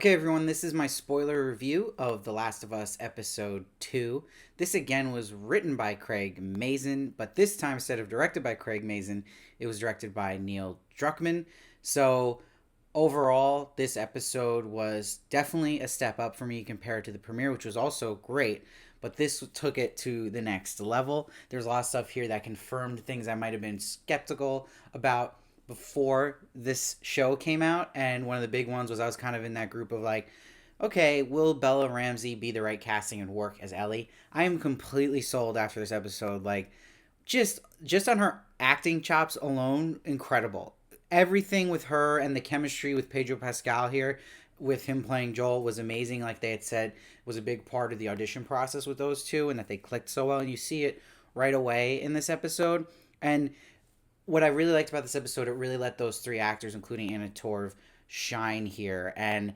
Okay, everyone, this is my spoiler review of The Last of Us Episode 2. This again was written by Craig Mazin, but this time, instead of directed by Craig Mazin, it was directed by Neil Druckmann. So, overall, this episode was definitely a step up for me compared to the premiere, which was also great. But this took it to the next level. There's a lot of stuff here that confirmed things I might have been skeptical about before this show came out. And one of the big ones was I was kind of in that group of like, okay, will Bella Ramsey be the right casting and work as Ellie? I am completely sold after this episode. Like, just on her acting chops alone, incredible. Everything with her and the chemistry with Pedro Pascal here, with him playing Joel, was amazing. Like they had said, was a big part of the audition process with those two, and that they clicked so well. And you see it right away in this episode. And what I really liked about this episode, it really let those three actors, including Anna Torv, shine here. And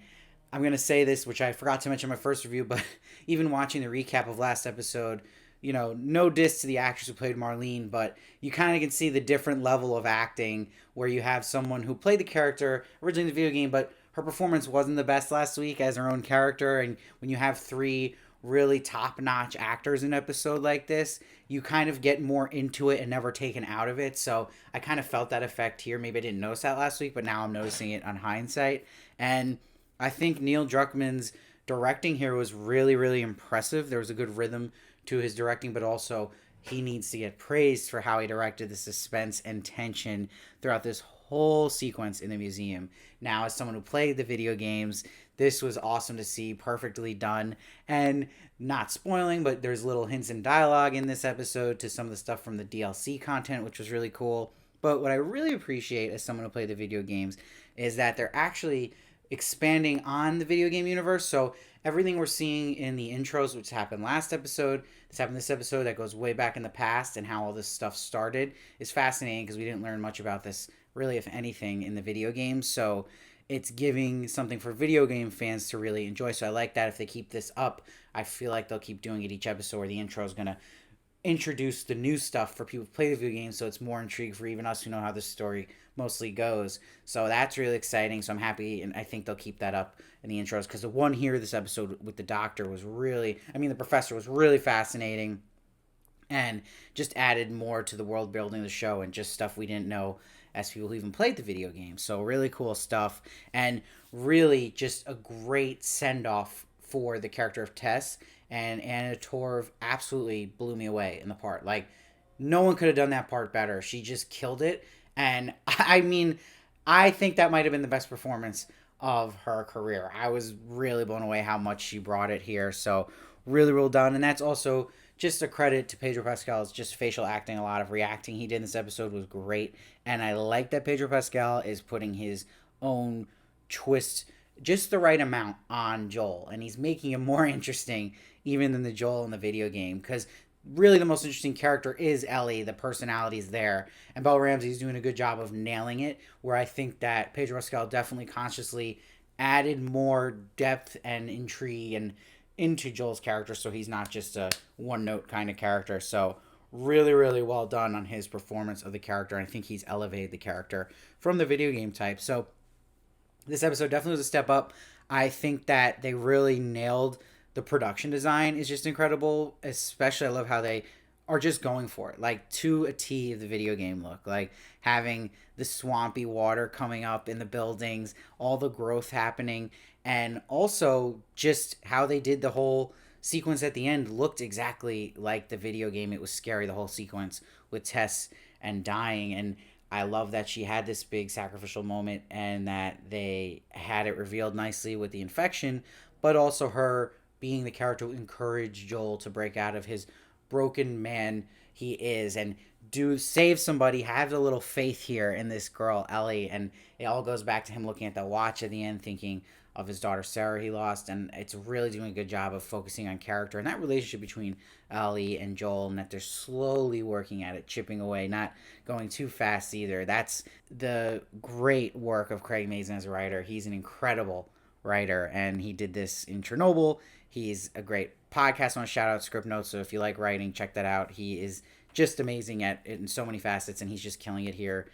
I'm going to say this, which I forgot to mention in my first review, but even watching the recap of last episode, no diss to the actress who played Marlene, but you kind of can see the different level of acting where you have someone who played the character originally in the video game, but her performance wasn't the best last week as her own character. And when you have three really top-notch actors in an episode like this, you kind of get more into it and never taken out of it. So I kind of felt that effect here. Maybe I didn't notice that last week, but now I'm noticing it on hindsight. And I think Neil Druckmann's directing here was really, really impressive. There was a good rhythm to his directing, but also he needs to get praised for how he directed the suspense and tension throughout this whole sequence in the museum. Now, as someone who played the video games, this was awesome to see, perfectly done. And not spoiling, but there's little hints and dialogue in this episode to some of the stuff from the DLC content, which was really cool. But what I really appreciate as someone who played the video games is that they're actually expanding on the video game universe. So everything we're seeing in the intros, which happened last episode, this happened this episode, that goes way back in the past, and how all this stuff started, is fascinating because we didn't learn much about this, really, if anything, in the video games. So it's giving something for video game fans to really enjoy. So I like that. If they keep this up, I feel like they'll keep doing it each episode where the intro is going to introduce the new stuff for people who play the video game, so it's more intrigue for even us who know how the story mostly goes. So that's really exciting. So I'm happy, and I think they'll keep that up in the intros, because the one here, this episode with the doctor, was really, the professor was really fascinating and just added more to the world building of the show and just stuff we didn't know as people who even played the video game. So really cool stuff, and really just a great send-off for the character of Tess. And Anna Torv absolutely blew me away in the part. Like, no one could have done that part better. She just killed it. And I think that might have been the best performance of her career. I was really blown away how much she brought it here. So really well done. And that's also just a credit to Pedro Pascal's just facial acting. A lot of reacting he did in this episode was great. And I like that Pedro Pascal is putting his own twist, just the right amount, on Joel. And he's making him more interesting even than the Joel in the video game. Because really the most interesting character is Ellie. The personality's there. And Bella Ramsey's doing a good job of nailing it. Where I think that Pedro Pascal definitely consciously added more depth and intrigue and into Joel's character, so he's not just a one-note kind of character. So really, really well done on his performance of the character. And I think he's elevated the character from the video game type. So this episode definitely was a step up. I think that they really nailed the production design. Is just incredible. Especially, I love how they are just going for it, like to a T of the video game look. Like having the swampy water coming up in the buildings, all the growth happening, and also just how they did the whole sequence at the end looked exactly like the video game. It was scary, the whole sequence with Tess and dying. And I love that she had this big sacrificial moment, and that they had it revealed nicely with the infection, but also her being the character who encouraged Joel to break out of his broken man he is and do save somebody, have a little faith here in this girl, Ellie. And it all goes back to him looking at the watch at the end, thinking of his daughter Sarah he lost. And it's really doing a good job of focusing on character and that relationship between Ellie and Joel, and that they're slowly working at it, chipping away, not going too fast either. That's the great work of Craig Mazin as a writer. He's an incredible writer, and he did this in Chernobyl. He's a great podcast. I want to shout out Script Notes, so if you like writing, check that out. He is just amazing at it in so many facets, and he's just killing it here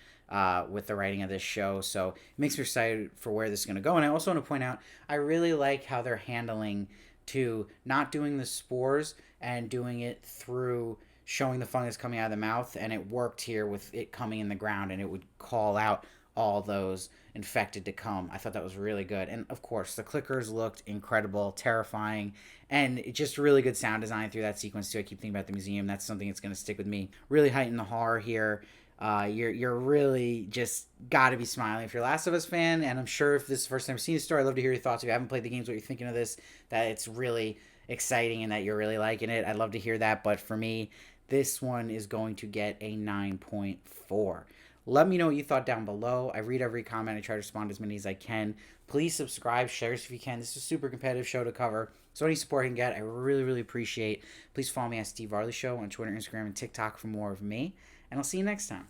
with the writing of this show. So it makes me excited for where this is going to go. And I also want to point out, I really like how they're handling to not doing the spores and doing it through showing the fungus coming out of the mouth, and it worked here with it coming in the ground, and it would call out all those infected to come. I thought that was really good. And of course, the clickers looked incredible, terrifying, and just really good sound design through that sequence too. I keep thinking about the museum. That's something that's going to stick with me. Really heighten the horror here. You're really just got to be smiling if you're a Last of Us fan, and I'm sure if this is the first time you've seen the story, I'd love to hear your thoughts. If you haven't played the games, what you're thinking of this, that it's really exciting and that you're really liking it. I'd love to hear that, but for me, this one is going to get a 9.4. Let me know what you thought down below. I read every comment. I try to respond to as many as I can. Please subscribe, share this if you can. This is a super competitive show to cover, so any support I can get, I really, really appreciate. Please follow me at Steve Varley Show on Twitter, Instagram, and TikTok for more of me, and I'll see you next time.